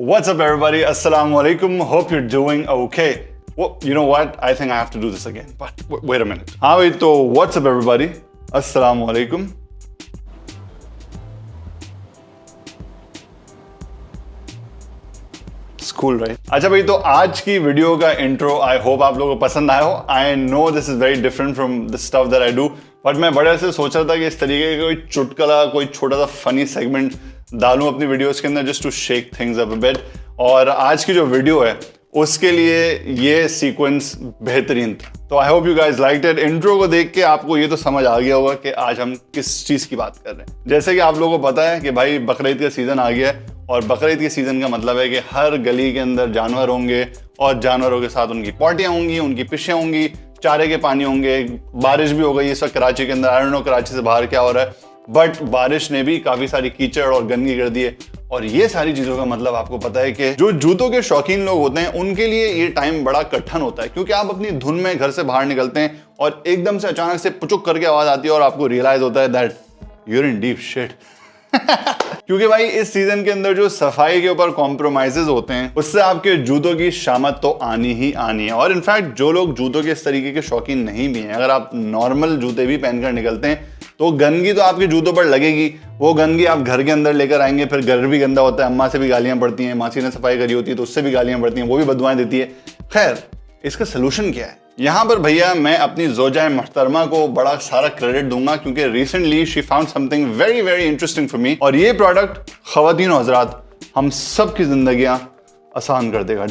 What's up, everybody? Assalamu alaikum. Hope you're doing okay. Well, you know what? I think I have to do this again. But wait a minute. हाँ भाई, तो what's up, everybody? Assalamu alaikum. Cool, right? अच्छा भाई, तो आज की video का intro I hope आप लोगों को पसंद आया हो. I know this is very different from the stuff that I do, but मैं बड़े से सोच रहा था कि इस तरीके का कोई चुटकुला, कोई छोटा सा फनी सेगमेंट डालूं अपनी वीडियोस के अंदर just to shake things up a bit. और आज की जो वीडियो है उसके लिए ये सीक्वेंस बेहतरीन था. तो I hope you guys liked it. Intro को देख के आपको ये तो समझ आ गया होगा कि आज हम किस चीज की बात कर रहे हैं. जैसे कि आप लोगों को पता है कि भाई बकरीद का सीजन आ गया है, और बकरीद के सीजन का मतलब है कि हर गली के अंदर जानवर होंगे और जानवरों के साथ उनकी पॉटियां होंगी, उनकी पिशें होंगी, चारे के पानी होंगे. बारिश भी हो गई इस वक्त कराची के अंदर. आई डोंट नो कराची से बाहर क्या हो रहा है, बट बारिश ने भी काफी सारी कीचड़ और गंदगी कर दी है. और ये सारी चीजों का मतलब आपको पता है कि जो जूतों के शौकीन लोग होते हैं उनके लिए ये टाइम बड़ा कठिन होता है, क्योंकि आप अपनी धुन में घर से बाहर निकलते हैं और एकदम से अचानक से पुचुक करके आवाज आती है और आपको रियलाइज होता है that you are in deep shit. क्योंकि भाई इस सीजन के अंदर जो सफाई के ऊपर कॉम्प्रोमाइजेस होते हैं उससे आपके जूतों की शामत तो आनी ही आनी है. और इनफैक्ट जो लोग जूतों के इस तरीके के शौकीन नहीं भी हैं, अगर आप नॉर्मल जूते भी पहनकर निकलते हैं तो गंदगी तो आपके जूतों पर लगेगी. वो गंदगी आप घर के अंदर लेकर आएंगे, फिर घर भी गंदा होता है, अम्मा से भी गालियां पड़ती हैं, मासी ने सफाई करी होती है तो उससे भी गालियां पड़ती हैं, वो भी बददुआएं देती है. खैर, इसका सोल्यूशन क्या है? यहाँ पर भैया मैं अपनी ज़ौजा मोहतरमा को बड़ा सारा क्रेडिट दूंगा, क्योंकि recently she found something very very interesting for me. और ये प्रोडक्ट खवातीन और हज़रात हम सब की जिंदगियां आसान कर देगा.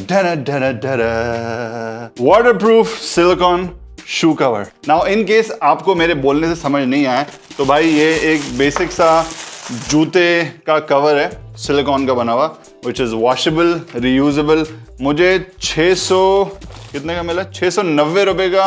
Waterproof silicone shoe cover. Now in case आपको मेरे बोलने से समझ नहीं आया तो भाई ये एक बेसिक सा जूते का कवर है, सिलिकॉन का बना हुआ, विच इज वॉशेबल, रीयूजेबल. मुझे 600 कितने का मिला, 690 रुपए का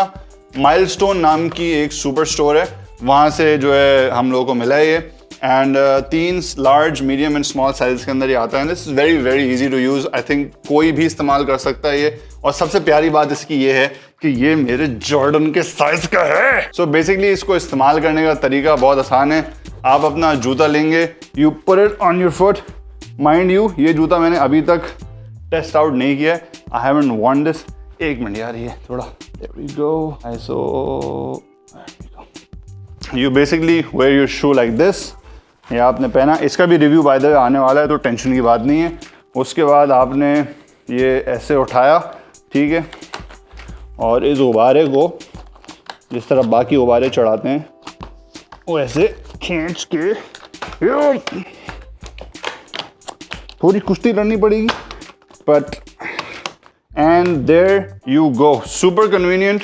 माइलस्टोन नाम की एक सुपर स्टोर है, वहां से जो है हम लोगों को मिला है ये. And 3 large, medium and small size के अंदर ये आता है. This is very very easy to use. I think कोई भी इस्तेमाल कर सकता है ये. और सबसे प्यारी बात इसकी ये है कि ये मेरे जॉर्डन के साइज का है. सो बेसिकली इसको इस्तेमाल करने का तरीका बहुत आसान है. आप अपना जूता लेंगे, you put it on your foot. Mind you, ये जूता मैंने अभी तक टेस्ट आउट नहीं किया है. I haven't worn this. एक मिनट यार, ये थोड़ा, there we go. So you basically wear your shoe like this. ये आपने पहना. इसका भी रिव्यू बाय द वे आने वाला है तो टेंशन की बात नहीं है. उसके बाद आपने ये ऐसे उठाया, ठीक है, और इस गुब्बारे को जिस तरह बाकी गुब्बारे चढ़ाते हैं वो ऐसे खींच के थोड़ी कुश्ती लड़नी पड़ेगी, but and there you go. Super convenient,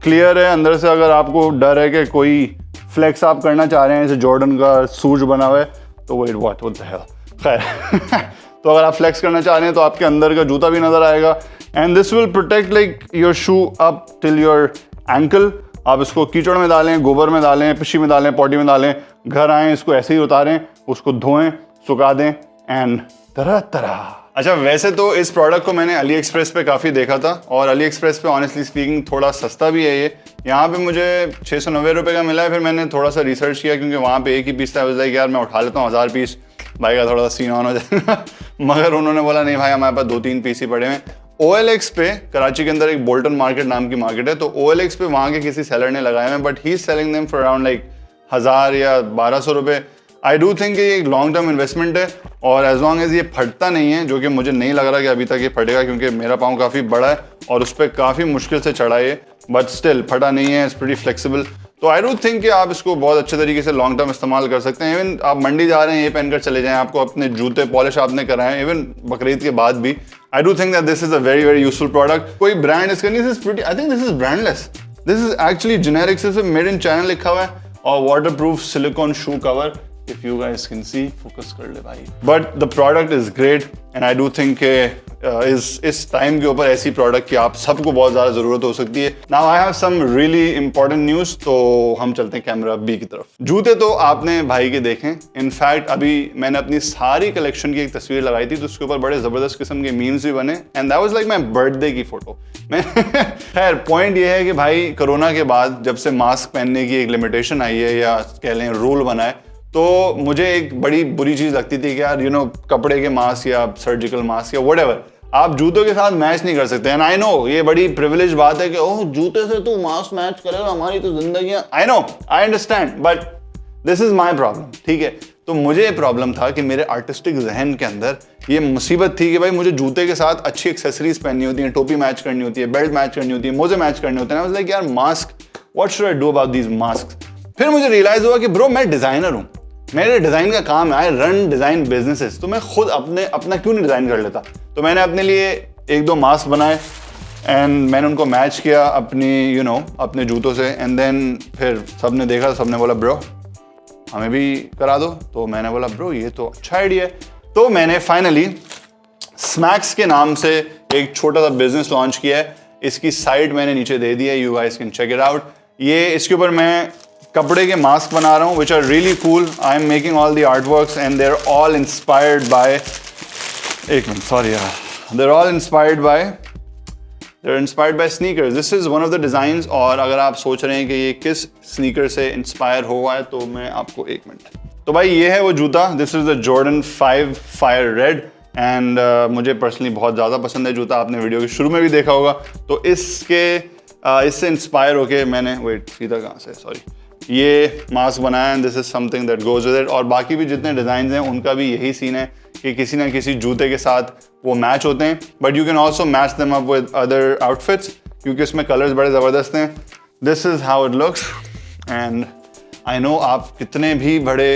clear है अंदर से. अगर आपको डर है कि कोई फ्लेक्स आप करना चाह रहे हैं, जैसे जॉर्डन का शूज बना हुआ है, तो वेट व्हाट द हेल. खैर तो अगर आप फ्लेक्स करना चाह रहे हैं तो आपके अंदर का जूता भी नजर आएगा. And this will protect like your shoe up till your ankle. आप इसको कीचड़ में डालें, गोबर में डालें, पिशी में डालें, पॉटी में डालें, घर आएँ, इसको ऐसे ही उतारें, उसको धोएं, सुखा दें, एंड तरह तरह. अच्छा, वैसे तो इस प्रोडक्ट को मैंने अली एक्सप्रेस पे काफ़ी देखा था, और अली एक्सप्रेस पे ऑनेस्टली स्पीकिंग थोड़ा सस्ता भी है ये. यहाँ पे मुझे 690 रुपये का मिला है. फिर मैंने थोड़ा सा रिसर्च किया, क्योंकि वहाँ पे एक ही पीस था. लाइक यार मैं उठा लेता हूँ 1000 पीस, भाई का थोड़ा सा सीन ऑन हो जाएगा. मगर उन्होंने बोला नहीं भाई, हमारे पास 2-3 पीस ही पड़े हैं. OLX पे, कराची के अंदर एक बोल्टन मार्केट नाम की मार्केट है, तो OLX पे वहाँ के किसी सेलर ने लगाए हैं, but he is selling them for around like 1000 या 1200 रुपये. आई डू थिंक ये एक लॉन्ग टर्म इन्वेस्टमेंट है, और एज लॉन्ग एज ये फटता नहीं है, जो कि मुझे नहीं लग रहा कि अभी तक ये फटेगा, क्योंकि मेरा पाँव काफ़ी बड़ा है और उस पर काफ़ी मुश्किल से चढ़ा है, बट स्टिल फटा नहीं है. It's pretty flexible. तो आई डू थिंक कि आप इसको बहुत अच्छे तरीके से लॉन्ग टर्म इस्तेमाल कर सकते हैं. इवन आप मंडी जा रहे हैं, ये पहनकर चले जाएं, आपको अपने जूते पॉलिश आपने कराएं, इवन बकरीद के बाद भी. I do think that this is a very very useful product. कोई ब्रांड इसका नहीं, I think this is brandless. This is actually generic, सिर्फ मेड इन चाइना लिखा हुआ है, और waterproof silicone shoe cover. If you guys can see, focus कर ले भाई. But the product is great, and I do think इस time के ऊपर ऐसी प्रोडक्ट की आप सबको बहुत ज़्यादा ज़रूरत हो सकती है. Now I have some really important news. तो हम चलते हैं कैमरा बी की तरफ. जूते तो आपने भाई के देखें. इनफैक्ट अभी मैंने अपनी सारी कलेक्शन की एक तस्वीर लगाई थी, तो उसके ऊपर बड़े ज़बरदस्त किस्म के मीम्स भी बने, and that was like my birthday की फोटो. खैर पॉइंट ये है कि भाई कोरोना के बाद जब से मास्क पहनने की एक लिमिटेशन आई है, या कह लें रूल बना है, तो मुझे एक बड़ी बुरी चीज़ लगती थी कि यार कपड़े के मास्क या सर्जिकल मास्क या व्हाटएवर आप जूतों के साथ मैच नहीं कर सकते। एंड आई नो ये बड़ी प्रिविलेज बात है कि ओह जूते से तू मास्क मैच करेगा, हमारी तो जिंदगी। I know, I understand, but this is my problem, ठीक है। तो मुझे ये प्रॉब्लम था कि मेरे आर्टिस्टिक जहन के अंदर ये मुसीबत थी कि भाई मुझे जूते के साथ अच्छी एक्सेसरीज पहननी होती है, टोपी मैच करनी होती है, बेल्ट मैच करनी होती है, मोजे मैच करने होते हैं। लाइक यार mask, what should I do about these mask. फिर मुझे रियलाइज हुआ कि ब्रो मैं डिजाइनर हूँ, मेरे डिजाइन का काम है, आई रन डिजाइन बिजनेसेस, तो मैं खुद अपना क्यों नहीं डिजाइन कर लेता। तो मैंने अपने लिए 1-2 मास्क बनाए एंड मैंने उनको मैच किया अपनी अपने जूतों से। एंड देन फिर सबने देखा, सबने बोला ब्रो हमें भी करा दो। तो मैंने बोला ब्रो ये तो अच्छा आइडिया है। तो मैंने फाइनली स्मैक्स के नाम से एक छोटा सा बिजनेस लॉन्च किया है। इसकी साइट मैंने नीचे दे दी है, you guys can check it out. ये इसके ऊपर मैं कपड़े के मास्क बना रहा हूँ which are really cool. I am making all the art works and they are all inspired by, एक मिनट सॉरी यार, they are all inspired by sneakers. This is one of the designs. और अगर आप सोच रहे हैं कि ये किस स्नीकर से इंस्पायर हुआ है तो मैं आपको एक मिनट, तो भाई ये है वो जूता। This is the Jordan 5 fire red and मुझे पर्सनली बहुत ज़्यादा पसंद है जूता। आपने वीडियो के शुरू में भी देखा होगा। तो इससे इंस्पायर होके मैंने सीधा कहाँ से सॉरी ये मास्क बनाया and this is something that goes with it. और बाकी भी जितने डिज़ाइन हैं उनका भी यही सीन है कि किसी ना किसी जूते के साथ वो मैच होते हैं, but you can also match them up with other outfits क्योंकि इसमें कलर्स बड़े ज़बरदस्त हैं। This is how it looks and I know आप कितने भी बड़े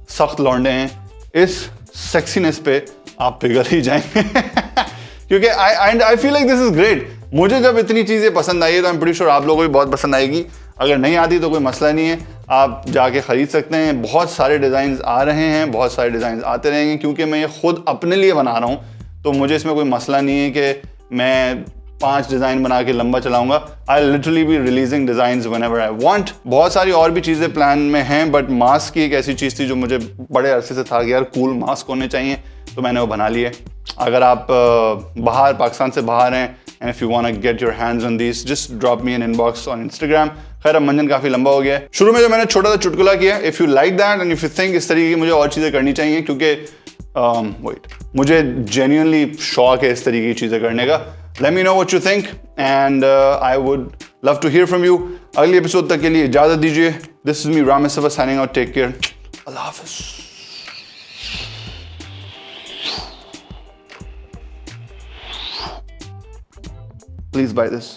सख्त लौंडे हैं, इस सेक्सीनेस पे आप पिघल ही जाएंगे क्योंकि I feel like this is great. मुझे जब इतनी चीज़ें पसंद आई है तो आई एम प्रीटी श्योर आप लोगों को भी बहुत पसंद आएगी। अगर नहीं आती तो कोई मसला नहीं है, आप जाके ख़रीद सकते हैं। बहुत सारे डिज़ाइंस आ रहे हैं, बहुत सारे डिज़ाइंस आते रहेंगे क्योंकि मैं ये खुद अपने लिए बना रहा हूँ। तो मुझे इसमें कोई मसला नहीं है कि मैं 5 डिज़ाइन बना के लंबा चलाऊंगा। I literally be releasing designs whenever I want. बहुत सारी और भी चीज़ें प्लान में हैं, बट मास्क की एक ऐसी चीज़ थी जो मुझे बड़े अरसे से था कि यार कूल मास्क होने चाहिए, तो मैंने वो बना लिए। अगर आप बाहर पाकिस्तान से बाहर हैं and if you want to get your hands on these just drop me an inbox on Instagram. खैर अब मंजन काफ़ी लंबा हो गया है। शुरू में जो मैंने छोटा सा चुटकुला किया, if you like that and if you think इस तरीके की मुझे और चीज़ें करनी चाहिए क्योंकि मुझे जेन्युइनली शौक है इस तरीके की चीज़ें करने का। Let me know what you think and I would love to hear from you. अगले एपिसोड तक के लिए इजाज़त दीजिए। This is me Ram Mustafa signing out. Take care, अल्लाह हाफिज़। Please buy this.